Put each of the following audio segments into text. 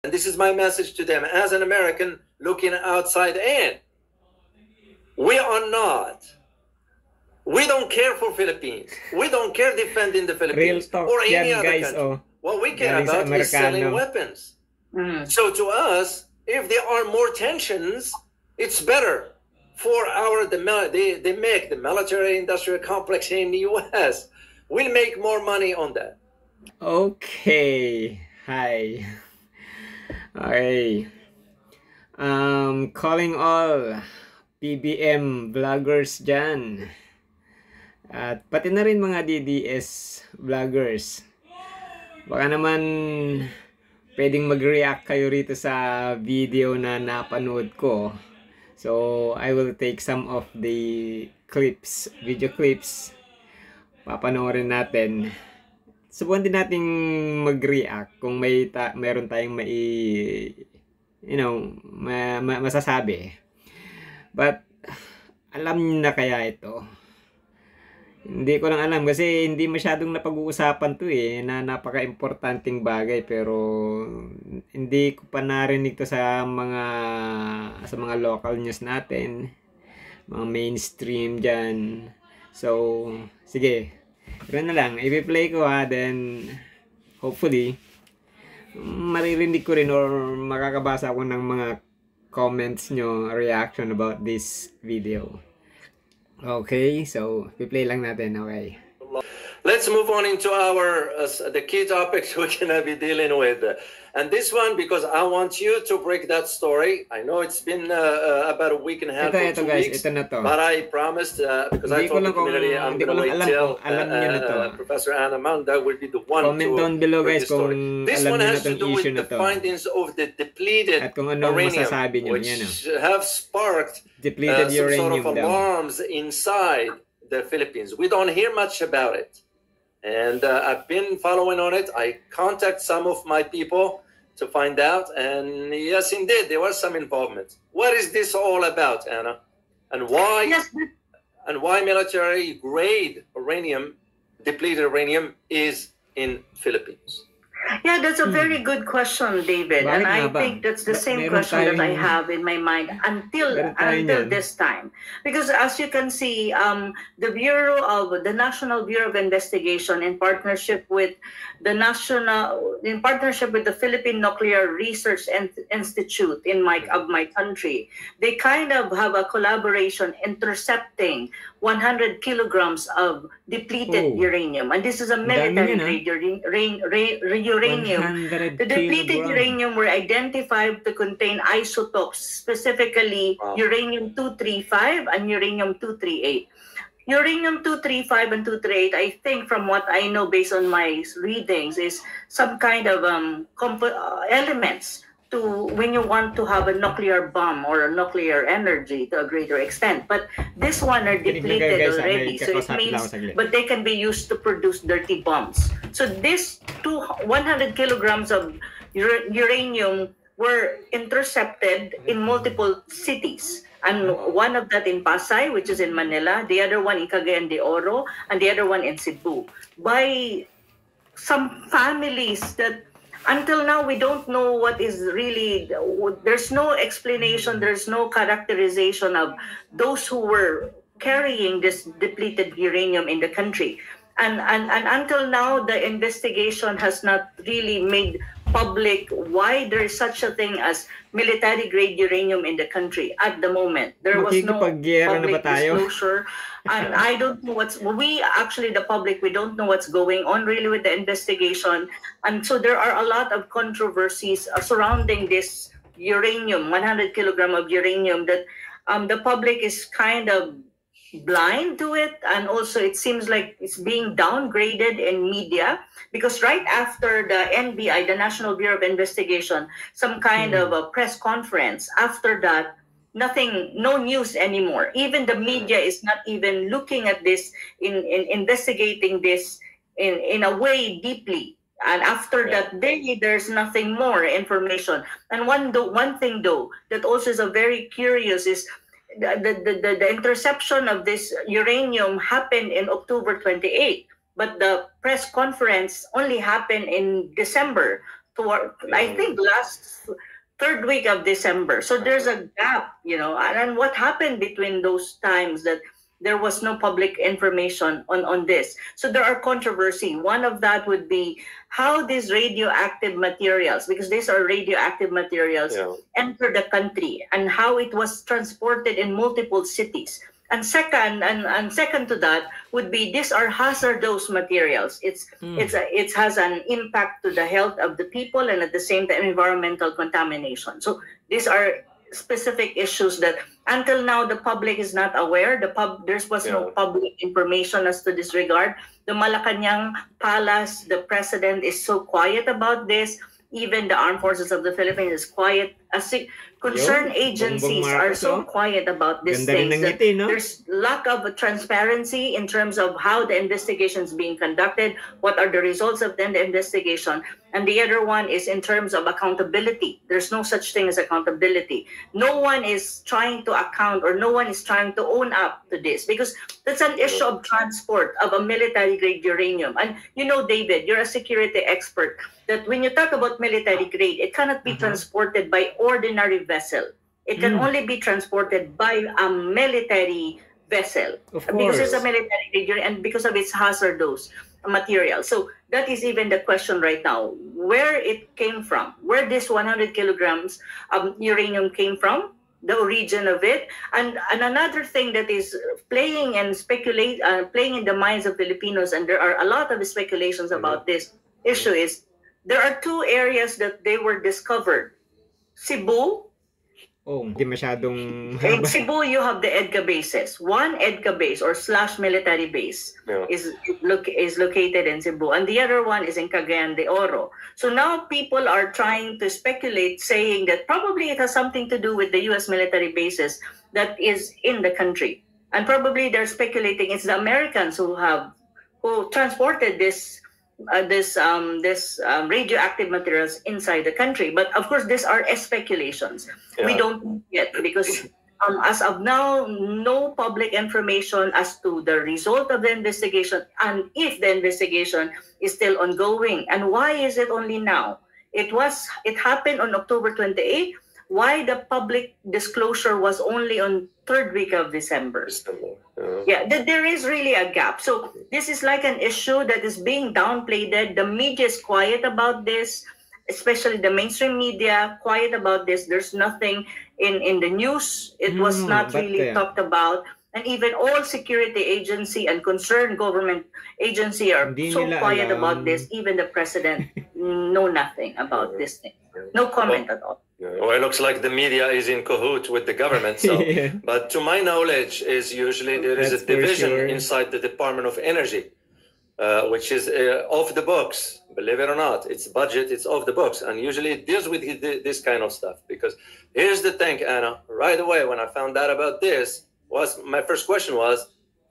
And this is my message to them as an American looking outside in. We are not. We don't care for Philippines. We don't care defending the Philippines or any other guys, country. What we care about is selling weapons. So to us, if there are more tensions, it's better for they make the military industrial complex in the US. We'll make more money on that. Okay. Hi. Okay. Calling all PBM vloggers dyan. At pati na rin mga DDS vloggers. Baka naman pwedeng mag-react kayo rito sa video na napanood ko. So, I will take some of the clips, video clips. Papanoorin natin. Subukan din nating mag-react kung meron tayong masasabi. But, alam niyo na kaya ito? Hindi ko lang alam kasi hindi masyadong napag-uusapan to na napaka-importanting bagay, pero hindi ko pa narinig to sa mga local news natin, mga mainstream dyan. So, sige, pero na lang, i-play ko then hopefully maririnig ko rin or makakabasa ako ng mga comments nyo, reaction about this video. Okay, so i-play lang natin, okay. Let's move on into the key topics we're gonna be dealing with. And this one, because I want you to break that story. I know it's been about a week and a half or 2 weeks, but I promised, because I told the community I'm gonna wait till Professor Anna Manda will be the one comment down below guys kung this one has to do with the findings of the depleted uranium, which have sparked some sort of alarms inside the Philippines. We don't hear much about it. And I've been following on it. I contact some of my people to find out. And yes, indeed, there was some involvement. What is this all about, Anna? And why, military grade uranium, depleted uranium, is in Philippines? Yeah, that's a very good question, David. And I think that's the same question that I have in my mind until this time. Because as you can see, the National Bureau of Investigation in partnership with the Philippine Nuclear Research Institute of my country, they kind of have a collaboration intercepting 100 kilograms of depleted uranium. And this is a military grade uranium. The depleted uranium were identified to contain isotopes, specifically uranium-235 and uranium-238. Uranium-235 and 238, I think from what I know based on my readings, is some kind of elements to when you want to have a nuclear bomb or a nuclear energy to a greater extent. But this one are depleted already, so it means, but they can be used to produce dirty bombs. So this 100 kilograms of uranium were intercepted in multiple cities. And one of that in Pasay, which is in Manila, the other one in Cagayan de Oro, and the other one in Cebu, by some families that until now we don't know what is really, there's no explanation, there's no characterization of those who were carrying this depleted uranium in the country. And until now, the investigation has not really made public why there is such a thing as military-grade uranium in the country at the moment. There was no public disclosure. And I don't know the public, we don't know what's going on really with the investigation. And so there are a lot of controversies surrounding this uranium, 100 kilogram of uranium, that the public is kind of blind to it, and also it seems like it's being downgraded in media, because right after the NBI, the National Bureau of Investigation, some kind of a press conference, after that, nothing, no news anymore. Even the media is not even looking at this, in investigating this in a way deeply. And after that day, there's nothing more information. And one thing though that also is a very curious is the interception of this uranium happened in October 28, but the press conference only happened in December I think last third week of December. So there's a gap, and what happened between those times that there was no public information on this. So there are controversy. One of that would be how these radioactive materials, because these are radioactive materials, enter the country and how it was transported in multiple cities. And second, and second to that would be these are hazardous materials. It has an impact to the health of the people and at the same time environmental contamination. So these are specific issues that until now the public is not aware. There was no public information as to this regard. The Malacanang Palace, the president is so quiet about this. Even the Armed Forces of the Philippines is quiet. Concerned agencies are so quiet about these things that there's lack of transparency in terms of how the investigation is being conducted, what are the results of the investigation, and the other one is in terms of accountability. There's no such thing as accountability. No one is trying to account or no one is trying to own up to this because that's an issue of transport of a military-grade uranium. And David, you're a security expert, that when you talk about military grade, it cannot be transported by ordinary vessel. It can only be transported by a military vessel. Of course. Because it's a military grade and because of its hazardous material. So that is even the question right now, where it came from, where this 100 kilograms of uranium came from, the origin of it. And another thing that is playing in the minds of Filipinos, and there are a lot of speculations about this issue, is there are two areas that they were discovered. Cebu. Hindi masyadong... In Cebu, you have the EDCA bases. One EDCA base or / military base is located in Cebu. And the other one is in Cagayan de Oro. So now people are trying to speculate, saying that probably it has something to do with the U.S. military bases that is in the country. And probably they're speculating it's the Americans who transported this radioactive materials inside the country. But of course, these are speculations. We don't know yet because as of now, no public information as to the result of the investigation and if the investigation is still ongoing. And why is it only now? It happened on October 28th. Why the public disclosure was only on third week of December? There is really a gap. So this is like an issue that is being downplayed. The media is quiet about this, especially the mainstream media, quiet about this. There's nothing in the news. It was not really talked about. And even all security agency and concerned government agency are so quiet about this. Even the president know nothing about this thing. No comment at all. Well, it looks like the media is in cahoot with the government. So, but to my knowledge, is usually there is a division inside the Department of Energy, which is off the books. Believe it or not, it's budget, it's off the books, and usually it deals with this kind of stuff. Because here's the thing, Anna. Right away, when I found out about this, my first question was,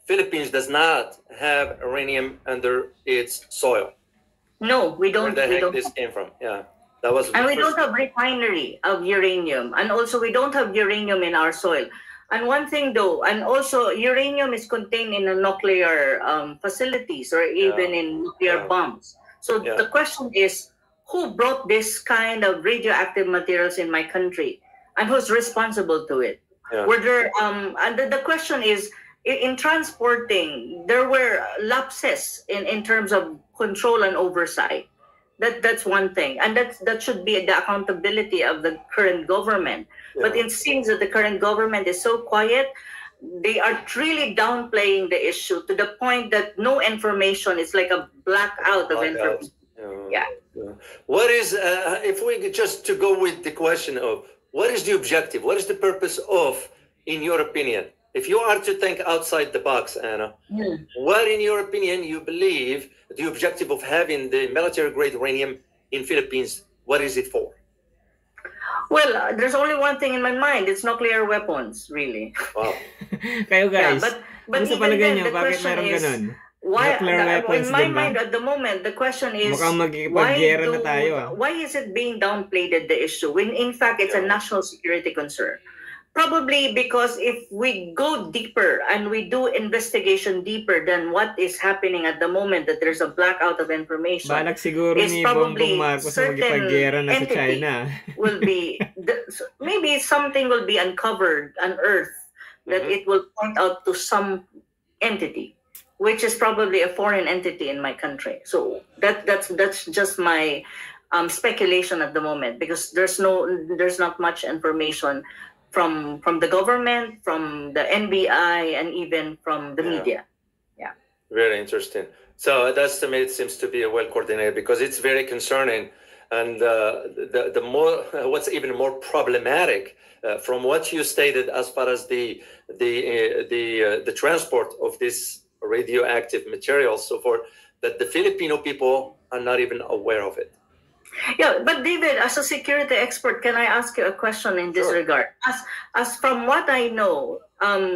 Philippines does not have uranium under its soil. No, we don't. Where the heck this came from? And we don't have refinery of uranium. And also we don't have uranium in our soil. And one thing though, and also uranium is contained in nuclear facilities or even in nuclear bombs. So the question is, who brought this kind of radioactive materials in my country? And who's responsible to it? Were there, and the question is, in transporting, there were lapses in terms of control and oversight. That's one thing, and that should be the accountability of the current government. But it seems that the current government is so quiet. They are really downplaying the issue to the point that no information is like a blackout of information. What is if we just to go with the question of what is the objective? What is the purpose of, in your opinion? If you are to think outside the box, Anna, what, in your opinion, you believe the objective of having the military-grade uranium in Philippines, what is it for? Well, there's only one thing in my mind. It's nuclear weapons, really. Wow. Kayo guys, but even then, the question is, why, in my mind at the moment, the question is, why is it being downplayed, the issue, when in fact it's a national security concern? Probably because if we go deeper and we do investigation deeper than what is happening at the moment, that there's a blackout of information, balak siguro is ni probably Bongbong Marcos na certain magipag-gera na sa entity China. will be, maybe something will be uncovered, unearthed, that it will point out to some entity, which is probably a foreign entity in my country. So that's just my speculation at the moment, because there's not much information from the government, from the NBI, and even from the media. Yeah. Very interesting. So that's, to me, it seems to be a well coordinated, because it's very concerning. And the more, what's even more problematic from what you stated as far as the transport of this radioactive materials, so forth, that the Filipino people are not even aware of it. Yeah, but David, as a security expert, can I ask you a question in this regard? As from what I know,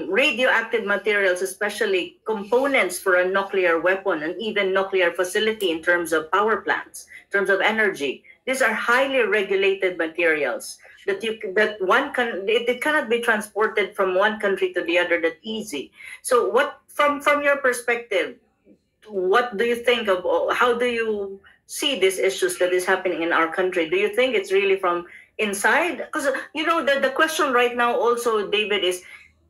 radioactive materials, especially components for a nuclear weapon and even nuclear facility in terms of power plants, in terms of energy, these are highly regulated materials that it cannot be transported from one country to the other that easy. So what, from your perspective, what do you think of, how do you see these issues that is happening in our country? Do you think it's really from inside? Because the question right now also, David, is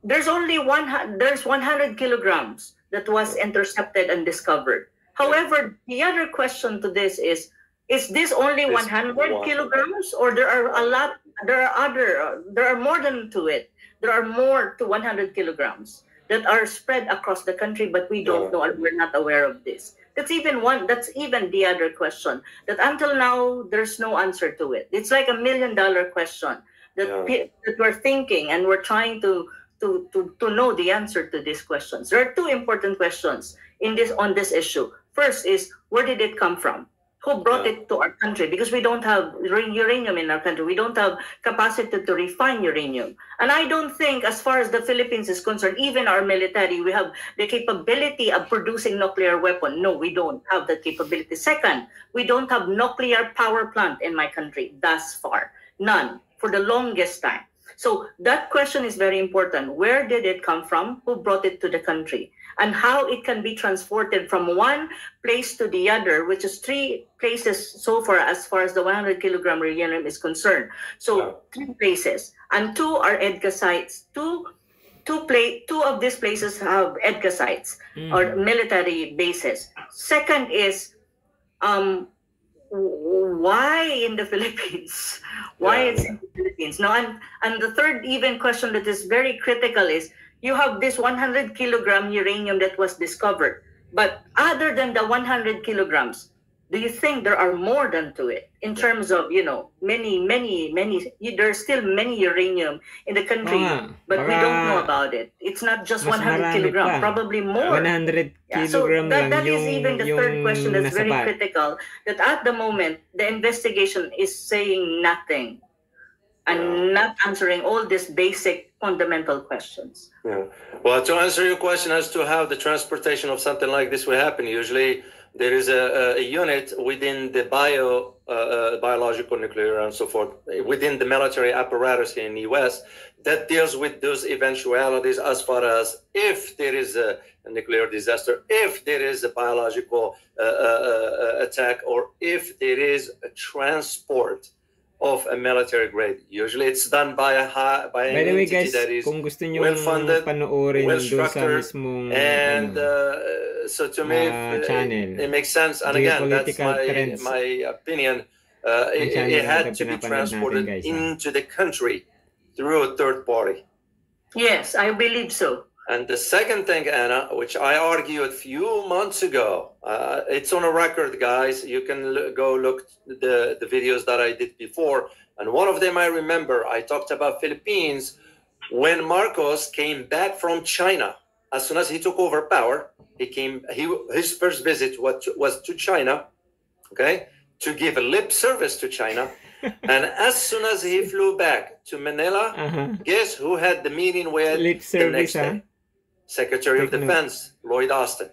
there's 100 kilograms that was intercepted and discovered. However, the other question to this is this only 100 kilograms, or there are a lot, there are more than to it. There are more to 100 kilograms that are spread across the country, but we don't know, and we're not aware of this. That's even the other question that until now there's no answer to it. It's like $1 million question that we're thinking, and we're trying to know the answer to these questions. There are two important questions on this issue. First is, where did it come from? Who brought it to our country? Because we don't have uranium in our country. We don't have capacity to refine uranium. And I don't think, as far as the Philippines is concerned, even our military, we have the capability of producing nuclear weapon. No, we don't have that capability. Second, we don't have nuclear power plant in my country thus far. None, for the longest time. So that question is very important. Where did it come from? Who brought it to the country? And how it can be transported from one place to the other, which is 3 places so far as the 100 kilogram uranium is concerned. So 3 places, and 2 are EDCA sites. Two of these places have EDCA sites or military bases. Second is, why in the Philippines? Why it's in the Philippines? Now, and the third even question that is very critical is, you have this 100 kilogram uranium that was discovered, but other than the 100 kilograms, do you think there are more than to it in terms of, many, there's still many uranium in the country, but we don't know about it. It's not just 100 kilograms, probably more. 100 kilogram so that is even the third question that's very critical, that at the moment, the investigation is saying nothing and not answering all these basic fundamental questions. Yeah. Well, to answer your question as to how the transportation of something like this will happen, usually there is a unit within the biological, nuclear, and so forth, within the military apparatus here in the U.S. that deals with those eventualities as far as if there is a nuclear disaster, if there is a biological attack, or if there is a transport of a military grade. Usually it's done by an entity that is well-funded, well-structured, and so to me, it makes sense. And again, that's my opinion. It had to be transported into the country through a third party. Yes, I believe so. And the second thing, Anna, which I argued a few months ago, it's on a record, guys. You can go look the videos that I did before. And one of them I remember, I talked about Philippines when Marcos came back from China. As soon as he took over power, his first visit was to China, okay, to give a lip service to China. And as soon as he flew back to Manila, guess who had the meeting with the next day? Secretary of Defense, Lloyd Austin.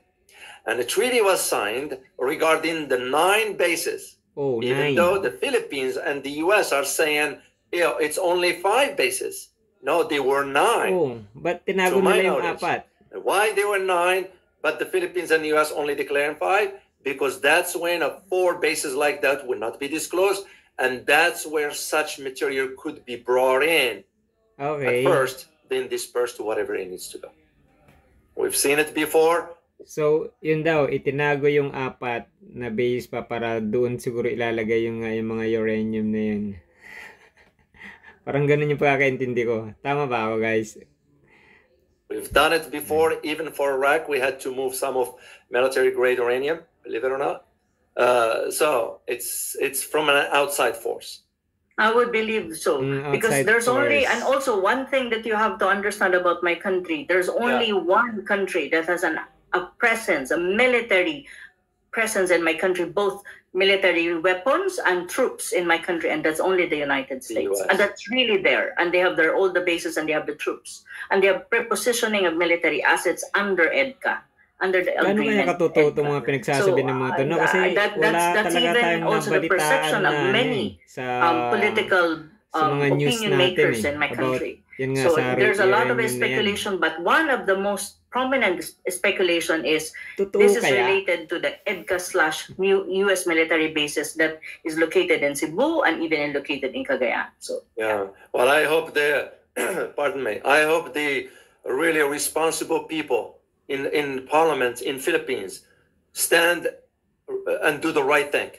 And the treaty was signed regarding the 9 bases. Even though the Philippines and the U.S. are saying, it's only 5 bases. No, they were 9. Oh, but tinago nila yung 4. Why they were 9, but the Philippines and the U.S. only declaring 5? Because that's when 4 bases like that would not be disclosed, and that's where such material could be brought in at first, then dispersed to whatever it needs to go. We've seen it before. So, yun daw, itinago yung 4 na base pa para doon siguro ilalagay yung mga uranium na yun. Parang ganun yung pagkakaintindi ko. Tama ba ako, guys? We've done it before. Even for Iraq, we had to move some of military-grade uranium, believe it or not. So, it's from an outside force. I would believe so. Because there's only, and also one thing that you have to understand about my country, there's only one country that has a presence, a military presence in my country, both military weapons and troops in my country, and that's only the United States. And that's really there. And they have all the bases and they have the troops. And they have prepositioning of military assets under EDCA, under the agreement. Ano kaya katututo mga pinagsasabi ng mga ito? No? Kasi wala talaga tayong nabalitaan na many sa political opinion makers in my country. So there's a lot of speculation, but one of the most prominent speculation is this is related to the EDCA/US military bases that is located in Cebu and even located in Cagayan. So well, I hope pardon me, I hope the really responsible people in Parliament in Philippines stand and do the right thing.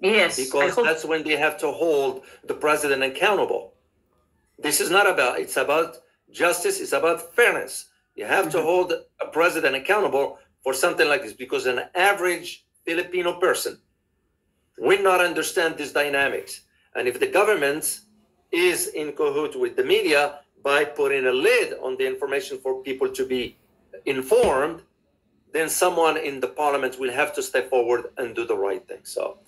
Yes, because that's when they have to hold the president accountable. This is not about, it's about justice, it's about fairness. You have to hold a president accountable for something like this, because an average Filipino person will not understand these dynamics. And if the government is in cahoots with the media by putting a lid on the information for people to be informed, then someone in the parliament will have to step forward and do the right thing. So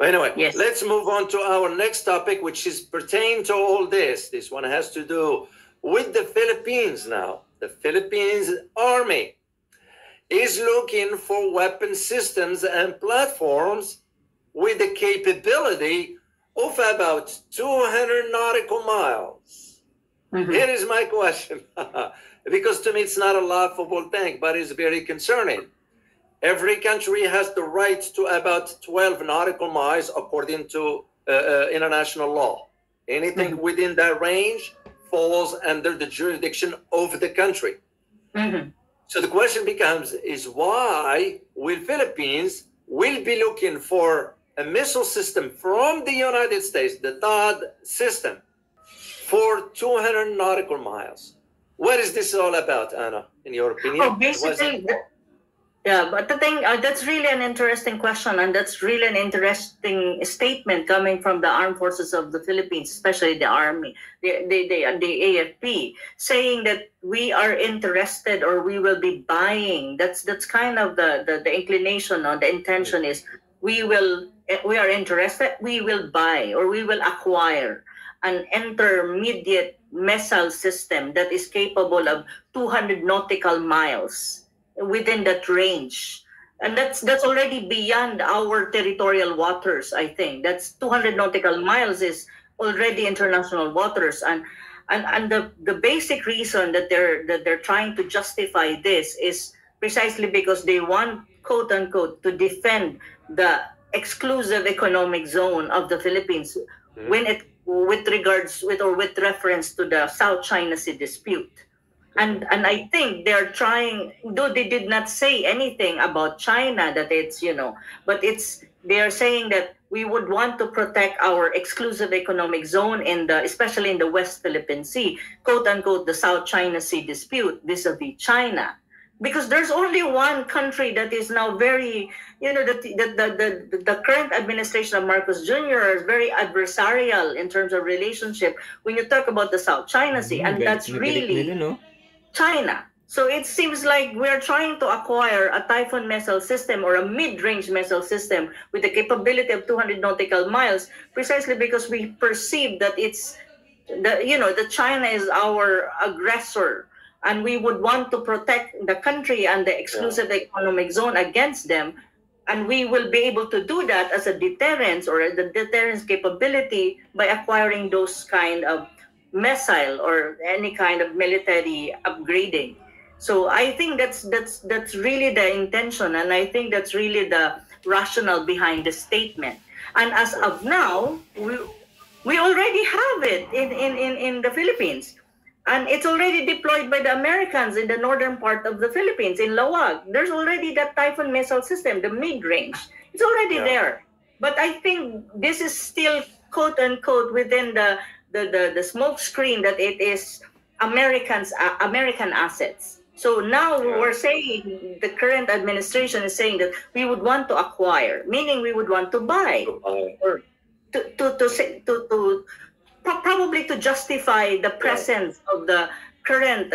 anyway, let's move on to our next topic, which is pertaining to all this. This one has to do with the Philippines now. The Philippines Army is looking for weapon systems and platforms with the capability of about 200 nautical miles. Here is my question, because to me it's not a laughable thing, but it's very concerning. Every country has the right to about 12 nautical miles according to international law. Anything within that range falls under the jurisdiction of the country. So the question becomes, is why will Philippines be looking for a missile system from the United States, the THAAD system, for 200 nautical miles? What is this all about, Anna, in your opinion? Basically, but the thing, that's really an interesting question, and that's really an interesting statement coming from the armed forces of the Philippines, especially the Army, the AFP, saying that we are interested or we will be buying. That's kind of the inclination or the intention is we are interested, we will buy or we will acquire an intermediate missile system that is capable of 200 nautical miles. Within that range, and that's already beyond our territorial waters. I think that's 200 nautical miles is already international waters, and the basic reason that they're trying to justify this is precisely because they want, quote unquote, to defend the exclusive economic zone of the Philippines when it with reference to the South China Sea dispute. And I think they're trying, though they did not say anything about China, that it's, but they're saying that we would want to protect our exclusive economic zone especially in the West Philippine Sea, quote unquote, the South China Sea dispute vis-a-vis China. Because there's only one country that is now very, the current administration of Marcos Jr. is very adversarial in terms of relationship when you talk about the South China Sea, and that's really China. So it seems like we're trying to acquire a Typhoon missile system or a mid-range missile system with the capability of 200 nautical miles, precisely because we perceive that that China is our aggressor, and we would want to protect the country and the exclusive economic zone against them, and we will be able to do that as a deterrence or the deterrence capability by acquiring those kind of missile or any kind of military upgrading. So I think that's really the intention, and I think that's really the rationale behind the statement. And as of now, we already have it in the Philippines. And it's already deployed by the Americans in the northern part of the Philippines, in Lawag. There's already that Typhoon missile system, the mid-range. It's already there. But I think this is still, quote-unquote, within the smoke screen that it is American assets. So now we're saying, the current administration is saying that we would want to acquire, meaning we would want to buy, or to probably to justify the presence of the current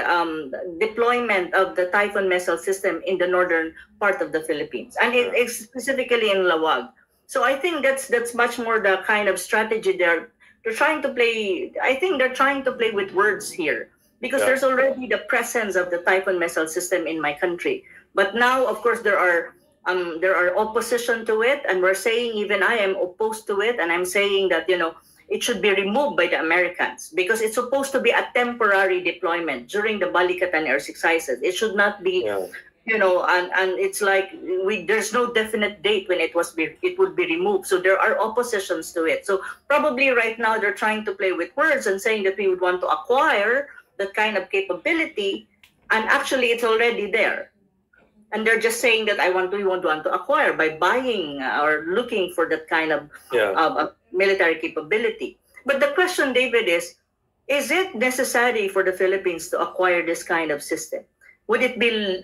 deployment of the Typhoon missile system in the northern part of the Philippines, and it is specifically in Lawag. So I think that's much more the kind of strategy they're trying to play. I think they're trying to play with words here, because there's already the presence of the Typhoon missile system in my country. But now, of course, there are opposition to it, and we're saying, even I am opposed to it, and I'm saying that, you know, it should be removed by the Americans, because it's supposed to be a temporary deployment during the Balikatan air exercises. It should not be, you know, and it's like there's no definite date when it would be removed. So there are oppositions to it. So probably right now they're trying to play with words and saying that we would want to acquire that kind of capability, and actually it's already there. And they're just saying that we want to acquire by buying or looking for that kind of military capability. But the question, David, is it necessary for the Philippines to acquire this kind of system? Would it be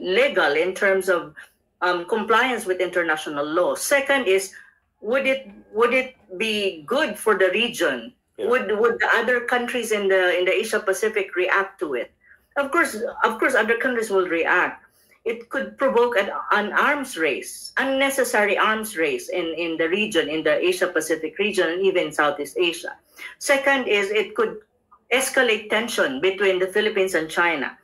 legal in terms of compliance with international law? Second is, would it be good for the region? Would the other countries in the Asia Pacific react to it? Of course, other countries will react. It could provoke an arms race, unnecessary arms race in the region, in the Asia Pacific region, and even Southeast Asia. Second is, it could escalate tension between the Philippines and China.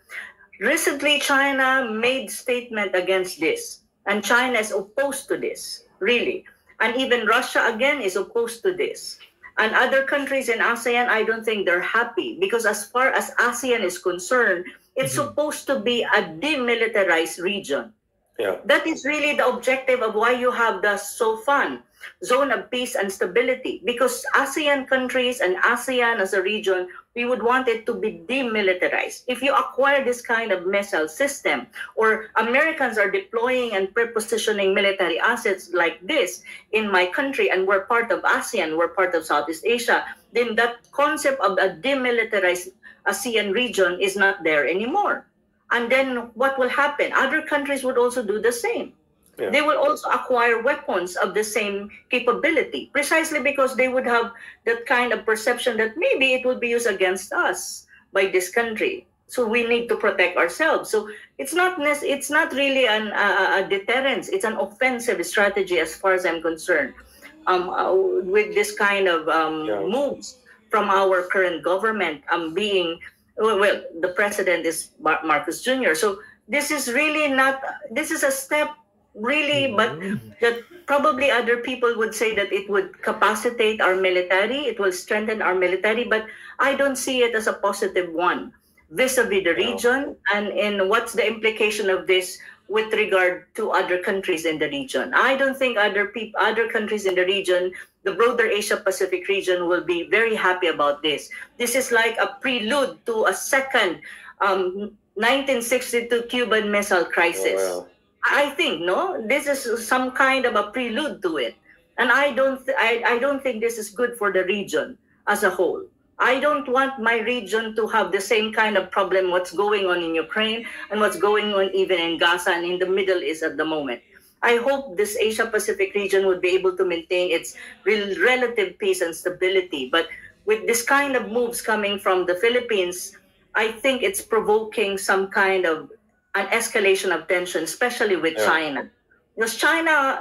Recently, China made statement against this, and China is opposed to this, really. And even Russia, again, is opposed to this. And other countries in ASEAN, I don't think they're happy, because as far as ASEAN is concerned, it's supposed to be a demilitarized region. That is really the objective of why you have the SOFAN, Zone of Peace and Stability, because ASEAN countries and ASEAN as a region, we would want it to be demilitarized. If you acquire this kind of missile system, or Americans are deploying and prepositioning military assets like this in my country, and we're part of ASEAN, we're part of Southeast Asia, then that concept of a demilitarized ASEAN region is not there anymore. And then what will happen? Other countries would also do the same. They will also acquire weapons of the same capability, precisely because they would have that kind of perception that maybe it would be used against us by this country. So we need to protect ourselves. So it's not really a deterrence. It's an offensive strategy, as far as I'm concerned, with this kind of moves from our current government being, well, the president is Marcos Jr. So this is really not, this is a step really, but that probably other people would say that it would capacitate our military, it will strengthen our military, but I don't see it as a positive one vis-a-vis the region, and what's the implication of this with regard to other countries in the region. I don't think other countries in the region, the broader Asia Pacific region, will be very happy about this. This is like a prelude to a second 1962 Cuban Missile Crisis. Oh, wow. I think, no, this is some kind of a prelude to it, and I don't think this is good for the region as a whole. I don't want my region to have the same kind of problem what's going on in Ukraine and what's going on even in Gaza and in the Middle East at the moment. I hope this Asia Pacific region would be able to maintain its relative peace and stability. But with this kind of moves coming from the Philippines, I think it's provoking some kind of an escalation of tension, especially with China. Because China,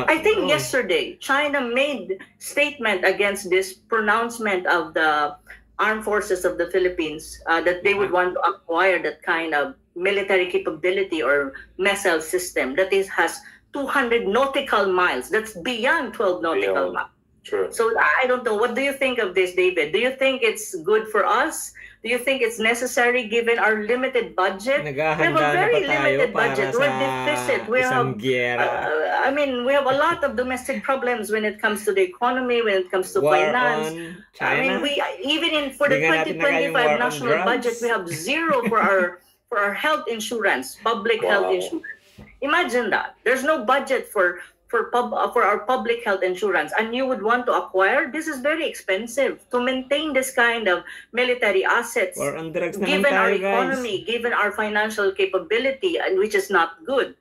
I think yesterday, China made statement against this pronouncement of the armed forces of the Philippines that they would want to acquire that kind of military capability or missile system that has 200 nautical miles. That's beyond 12 nautical miles. Sure. So I don't know. What do you think of this, David? Do you think it's good for us? Do you think it's necessary given our limited budget? We have a very limited budget. We're deficit. We have, I mean, we have a lot of domestic problems when it comes to the economy, when it comes to finance. I mean, we even for the 2025 national budget, we have zero for our health insurance, public health insurance. Imagine that. There's no budget for our public health insurance, and you would want to acquire. This is very expensive to maintain this kind of military assets, given our economy, given our financial capability, and which is not good.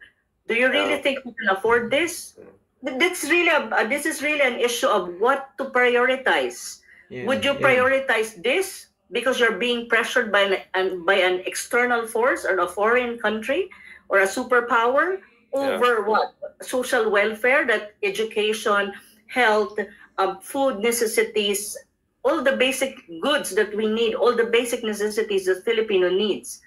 Do you really think we can afford this? This is really an issue of what to prioritize. Would you prioritize this because you're being pressured by an external force or a foreign country or a superpower? Over what? Social welfare, that education, health, food necessities, all the basic goods that we need, all the basic necessities that Filipino needs.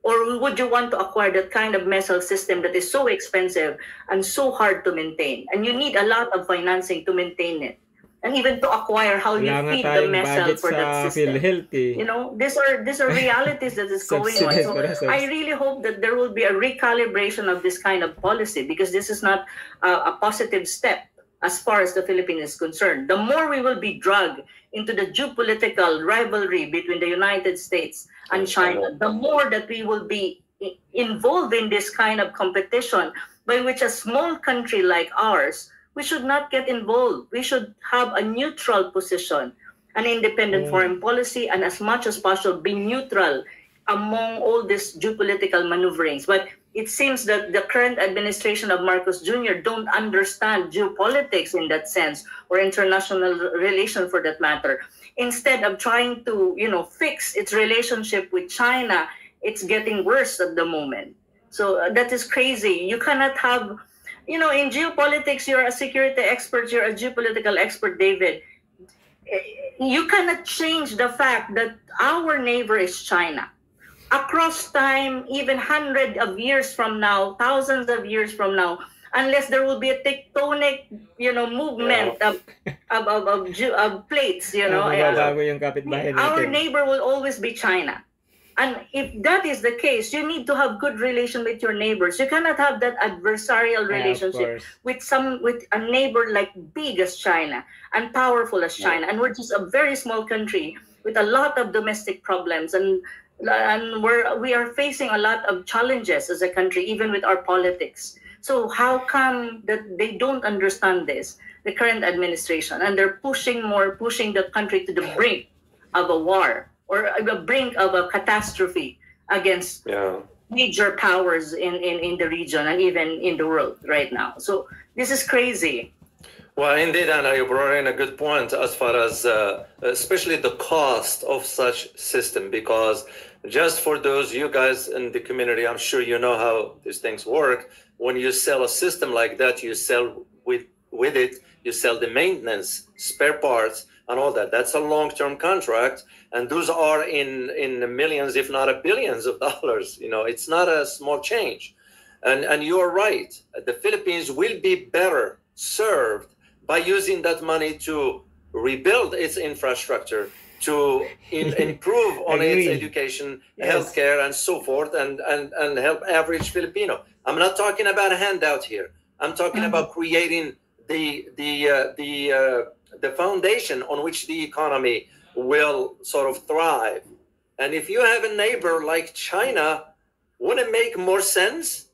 Or would you want to acquire that kind of missile system that is so expensive and so hard to maintain? And you need a lot of financing to maintain it. And even to acquire how you feed the missile for that system. You know, these are realities that is going on. So I really hope that there will be a recalibration of this kind of policy, because this is not a positive step as far as the Philippines is concerned. The more we will be dragged into the geopolitical rivalry between the United States and China, the more that we will be involved in this kind of competition, by which a small country like ours, we should not get involved. We should have a neutral position, an independent foreign policy, and as much as possible be neutral among all these geopolitical maneuverings. But it seems that the current administration of Marcos Jr. don't understand geopolitics in that sense, or international relations for that matter. Instead of trying to, fix its relationship with China, it's getting worse at the moment. So that is crazy. You cannot have, in geopolitics, you're a security expert, you're a geopolitical expert, David. You cannot change the fact that our neighbor is China. Across time, even hundreds of years from now, thousands of years from now, unless there will be a tectonic, movement of plates, our neighbor will always be China. And if that is the case, you need to have good relation with your neighbors. You cannot have that adversarial relationship with a neighbor like big as China and powerful as China. And we're just a very small country with a lot of domestic problems, and we are facing a lot of challenges as a country, even with our politics. So how come that they don't understand this, the current administration, and they're pushing the country to the brink of a war, or the brink of a catastrophe against major powers in the region and even in the world right now. So this is crazy. Well, indeed, Anna, you brought in a good point as far as especially the cost of such system, because just for those you guys in the community, I'm sure you know how these things work. When you sell a system like that, you sell with it, you sell the maintenance, spare parts, and all that. That's a long-term contract, and those are in millions, if not billions of dollars. It's not a small change. And you are right. The Philippines will be better served by using that money to rebuild its infrastructure, to improve on its education, healthcare, and so forth, and help average Filipino. I'm not talking about a handout here. I'm talking about creating the foundation on which the economy will sort of thrive. And if you have a neighbor like China, wouldn't it make more sense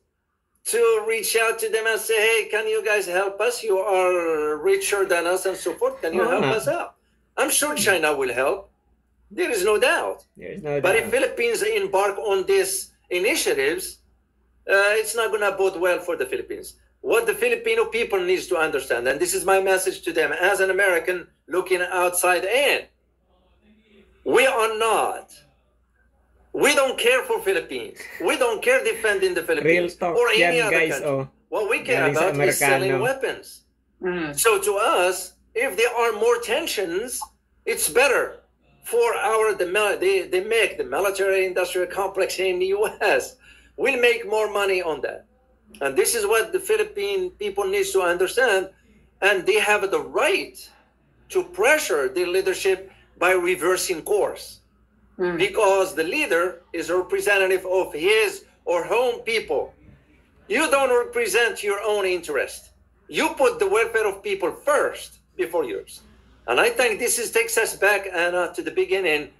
to reach out to them and say, hey, can you guys help us? You are richer than us and so forth. Can you help us out? I'm sure China will help. There is no doubt. But if Philippines embark on these initiatives, it's not going to bode well for the Philippines. What the Filipino people needs to understand, and this is my message to them as an American looking outside in, we don't care for Philippines. We don't care defending the Philippines or any other country. What we care about is selling weapons. So to us, if there are more tensions, it's better for the military industrial complex in the U.S. We'll make more money on that. And this is what the Philippine people need to understand. And they have the right to pressure the leadership by reversing course. Because the leader is a representative of his or her own people. You don't represent your own interest. You put the welfare of people first before yours. And I think this takes us back, Anna, to the beginning.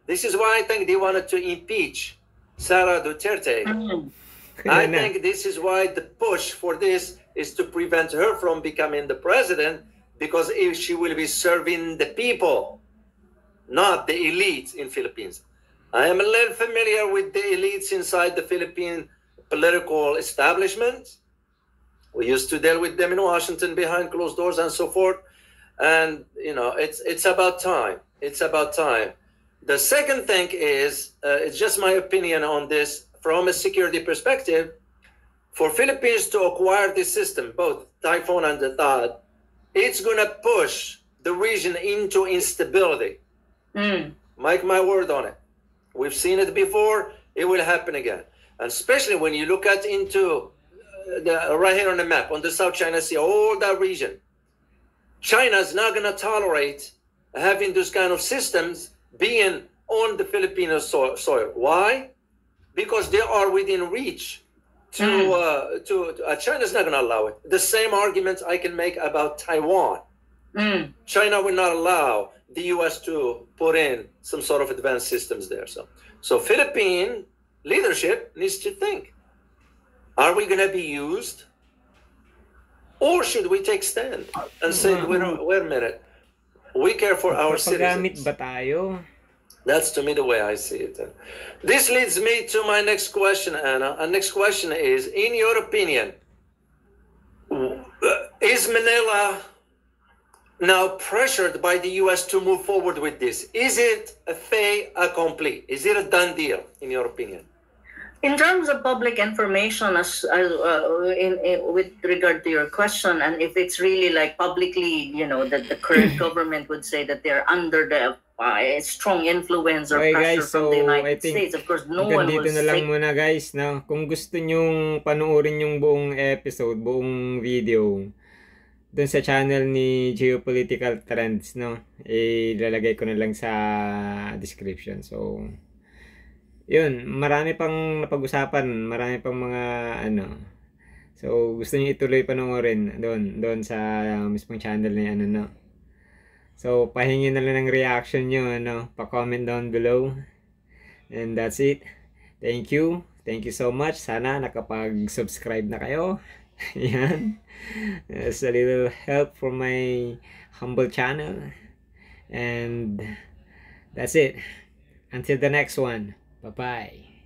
This is why I think they wanted to impeach Sara Duterte. I think this is why the push for this is to prevent her from becoming the president, because if she will be serving the people, not the elites in Philippines. I am a little familiar with the elites inside the Philippine political establishment. We used to deal with them in Washington behind closed doors and so forth. And, you know, it's about time. It's about time. The second thing is, it's just my opinion on this from a security perspective. For Philippines to acquire this system, both Typhoon and the THAAD, it's going to push the region into instability. Mark my word on it. We've seen it before. It will happen again. And especially when you look at into right here on the map, on the South China Sea, all that region, China's not going to tolerate having those kind of systems being on the Filipino soil. Why? Because they are within reach. China's not going to allow it. The same arguments I can make about Taiwan. China will not allow the U.S. to put in some sort of advanced systems there. So Philippine leadership needs to think, are we going to be used? Or should we take stand and say, wait a minute, we care for our citizens. Ba tayo? That's to me the way I see it. This leads me to my next question, Anna. And next question is, in your opinion, is Manila now pressured by the U.S. to move forward with this? Is it a fait accompli? Is it a done deal, in your opinion? In terms of public information, with regard to your question, and if it's really like publicly, you know, that the current government would say that they're under the strong influence or pressure from the United States, of course, no one will say. Dito na lang muna, guys, no? Kung gusto nyong panoorin yung buong episode, buong video, dun sa channel ni Geopolitical Trends, no? Ilalagay ko na lang sa description. So, yun, marami pang napag-usapan, marami pang mga So, gusto niyo ituloy panoorin doon sa mismong channel ni no. So, pahingin na lang ng reaction niyo, pa-comment down below. And that's it. Thank you. Thank you so much. Sana nakapag-subscribe na kayo. Yan. It's a little help from my humble channel. And that's it. Until the next one. Bye-bye.